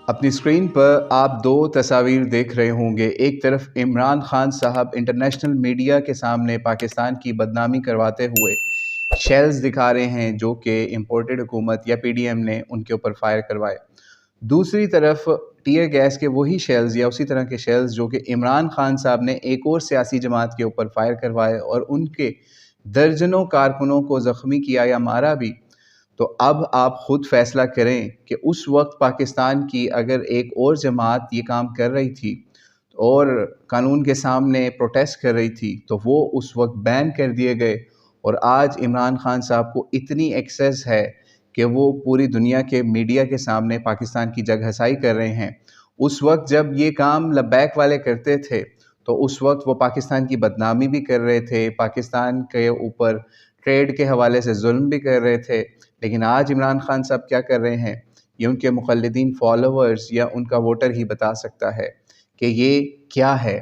اپنی اسکرین پر آپ دو تصاویر دیکھ رہے ہوں گے۔ ایک طرف عمران خان صاحب انٹرنیشنل میڈیا کے سامنے پاکستان کی بدنامی کرواتے ہوئے شیلز دکھا رہے ہیں جو کہ امپورٹڈ حکومت یا پی ڈی ایم نے ان کے اوپر فائر کروائے۔ دوسری طرف ٹیئر گیس کے وہی شیلز یا اسی طرح کے شیلز جو کہ عمران خان صاحب نے ایک اور سیاسی جماعت کے اوپر فائر کروائے اور ان کے درجنوں کارکنوں کو زخمی کیا یا مارا بھی۔ تو اب آپ خود فیصلہ کریں کہ اس وقت پاکستان کی اگر ایک اور جماعت یہ کام کر رہی تھی اور قانون کے سامنے پروٹیسٹ کر رہی تھی تو وہ اس وقت بین کر دیے گئے، اور آج عمران خان صاحب کو اتنی ایکسیس ہے کہ وہ پوری دنیا کے میڈیا کے سامنے پاکستان کی جگ ہسائی کر رہے ہیں۔ اس وقت جب یہ کام لبیک والے کرتے تھے تو اس وقت وہ پاکستان کی بدنامی بھی کر رہے تھے، پاکستان کے اوپر ٹریڈ کے حوالے سے ظلم بھی کر رہے تھے، لیکن آج عمران خان صاحب کیا کر رہے ہیں یہ ان کے مقلدین، فالوورز یا ان کا ووٹر ہی بتا سکتا ہے کہ یہ کیا ہے۔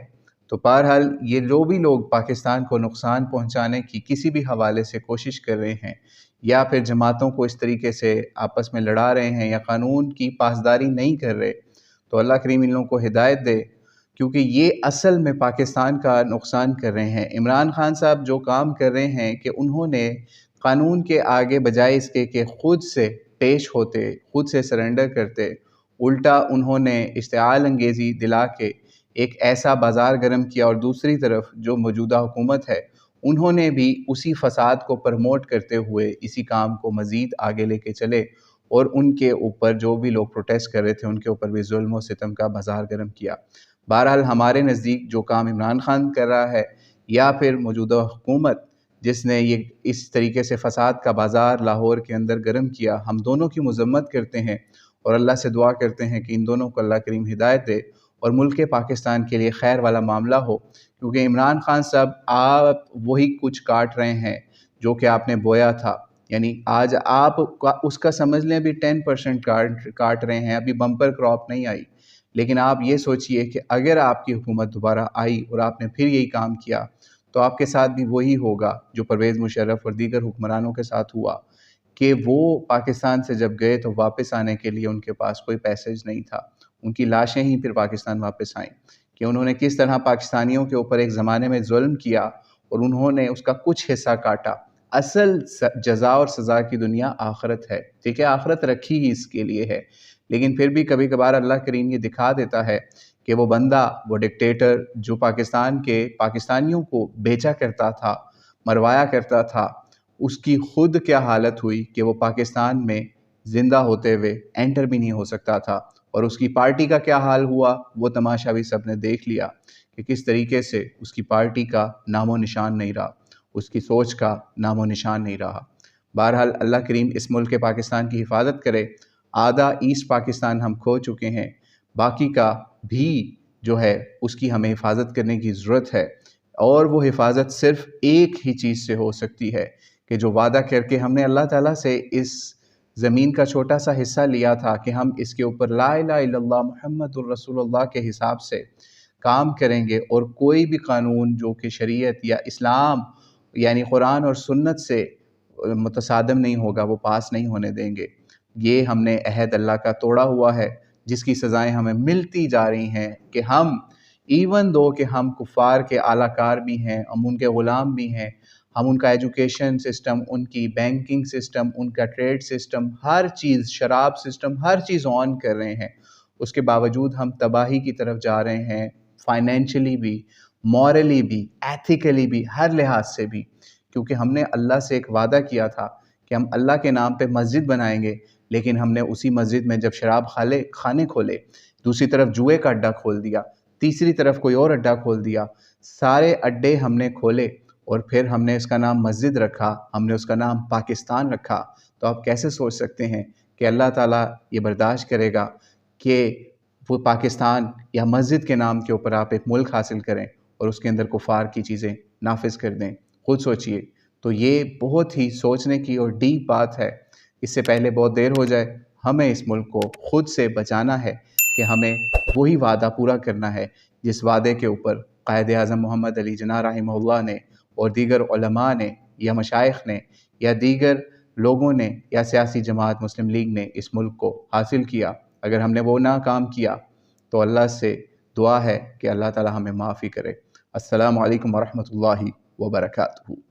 تو بہرحال یہ جو بھی لوگ پاکستان کو نقصان پہنچانے کی کسی بھی حوالے سے کوشش کر رہے ہیں یا پھر جماعتوں کو اس طریقے سے آپس میں لڑا رہے ہیں یا قانون کی پاسداری نہیں کر رہے، تو اللہ کریم ان لوگوں کو ہدایت دے، کیونکہ یہ اصل میں پاکستان کا نقصان کر رہے ہیں۔ عمران خان صاحب جو کام کر رہے ہیں کہ انہوں نے قانون کے آگے بجائے اس کے کہ خود سے پیش ہوتے، خود سے سرنڈر کرتے، الٹا انہوں نے اشتعال انگیزی دلا کے ایک ایسا بازار گرم کیا، اور دوسری طرف جو موجودہ حکومت ہے انہوں نے بھی اسی فساد کو پرموٹ کرتے ہوئے اسی کام کو مزید آگے لے کے چلے، اور ان کے اوپر جو بھی لوگ پروٹیسٹ کر رہے تھے ان کے اوپر بھی ظلم و ستم کا بازار گرم کیا۔ بہرحال ہمارے نزدیک جو کام عمران خان کر رہا ہے یا پھر موجودہ حکومت جس نے یہ اس طریقے سے فساد کا بازار لاہور کے اندر گرم کیا، ہم دونوں کی مذمت کرتے ہیں اور اللہ سے دعا کرتے ہیں کہ ان دونوں کو اللہ کریم ہدایت دے اور ملک پاکستان کے لیے خیر والا معاملہ ہو، کیونکہ عمران خان صاحب آپ وہی کچھ کاٹ رہے ہیں جو کہ آپ نے بویا تھا۔ یعنی آج آپ اس کا سمجھ لیں ابھی 10% کاٹ رہے ہیں، ابھی بمپر کراپ نہیں آئی، لیکن آپ یہ سوچئے کہ اگر آپ کی حکومت دوبارہ آئی اور آپ نے پھر یہی کام کیا تو آپ کے ساتھ بھی وہی ہوگا جو پرویز مشرف اور دیگر حکمرانوں کے ساتھ ہوا، کہ وہ پاکستان سے جب گئے تو واپس آنے کے لیے ان کے پاس کوئی پیسیج نہیں تھا، ان کی لاشیں ہی پھر پاکستان واپس آئیں، کہ انہوں نے کس طرح پاکستانیوں کے اوپر ایک زمانے میں ظلم کیا اور انہوں نے اس کا کچھ حصہ کاٹا۔ اصل جزا اور سزا کی دنیا آخرت ہے، ٹھیک ہے، آخرت رکھی ہی اس کے لیے ہے، لیکن پھر بھی کبھی کبھار اللہ کریم یہ دکھا دیتا ہے کہ وہ بندہ، وہ ڈکٹیٹر جو پاکستان کے پاکستانیوں کو بیچا کرتا تھا، مروایا کرتا تھا، اس کی خود کیا حالت ہوئی کہ وہ پاکستان میں زندہ ہوتے ہوئے انٹر بھی نہیں ہو سکتا تھا، اور اس کی پارٹی کا کیا حال ہوا وہ تماشا بھی سب نے دیکھ لیا کہ کس طریقے سے اس کی پارٹی کا نام و نشان نہیں رہا، اس کی سوچ کا نام و نشان نہیں رہا۔ بہرحال اللہ کریم اس ملک پاکستان کی حفاظت کرے۔ آدھا ایسٹ پاکستان ہم کھو چکے ہیں، باقی کا بھی جو ہے اس کی ہمیں حفاظت کرنے کی ضرورت ہے، اور وہ حفاظت صرف ایک ہی چیز سے ہو سکتی ہے کہ جو وعدہ کر کے ہم نے اللہ تعالیٰ سے اس زمین کا چھوٹا سا حصہ لیا تھا کہ ہم اس کے اوپر لا الہ الا اللہ محمد الرسول اللہ کے حساب سے کام کریں گے، اور کوئی بھی قانون جو کہ شریعت یا اسلام یعنی قرآن اور سنت سے متصادم نہیں ہوگا وہ پاس نہیں ہونے دیں گے۔ یہ ہم نے عہد اللہ کا توڑا ہوا ہے، جس کی سزائیں ہمیں ملتی جا رہی ہیں کہ ہم ایون دو کہ ہم کفار کے اعلیٰ کار بھی ہیں، ہم ان کے غلام بھی ہیں، ہم ان کا ایجوکیشن سسٹم، ان کی بینکنگ سسٹم، ان کا ٹریڈ سسٹم، ہر چیز، شراب سسٹم، ہر چیز آن کر رہے ہیں، اس کے باوجود ہم تباہی کی طرف جا رہے ہیں، فائنینشلی بھی، مورلی بھی، ایتھیکلی بھی، ہر لحاظ سے بھی، کیونکہ ہم نے اللہ سے ایک وعدہ کیا تھا کہ ہم اللہ کے نام پہ مسجد بنائیں گے، لیکن ہم نے اسی مسجد میں جب شراب خانے کھولے، دوسری طرف جوئے کا اڈا کھول دیا، تیسری طرف کوئی اور اڈا کھول دیا، سارے اڈے ہم نے کھولے اور پھر ہم نے اس کا نام مسجد رکھا، ہم نے اس کا نام پاکستان رکھا۔ تو آپ کیسے سوچ سکتے ہیں کہ اللہ تعالیٰ یہ برداشت کرے گا کہ وہ پاکستان یا مسجد کے نام کے اوپر آپ ایک ملک حاصل کریں اور اس کے اندر کفار کی چیزیں نافذ کر دیں؟ خود سوچئے۔ تو یہ بہت ہی سوچنے کی اور ڈیپ بات ہے، اس سے پہلے بہت دیر ہو جائے۔ ہمیں اس ملک کو خود سے بچانا ہے کہ ہمیں وہی وعدہ پورا کرنا ہے جس وعدے کے اوپر قائد اعظم محمد علی جناح رحمہ اللہ نے اور دیگر علماء نے یا مشائخ نے یا دیگر لوگوں نے یا سیاسی جماعت مسلم لیگ نے اس ملک کو حاصل کیا۔ اگر ہم نے وہ نہ کام کیا تو اللہ سے دعا ہے کہ اللہ تعالی ہمیں معافی کرے۔ السلام علیکم ورحمۃ اللہ وبرکاتہ۔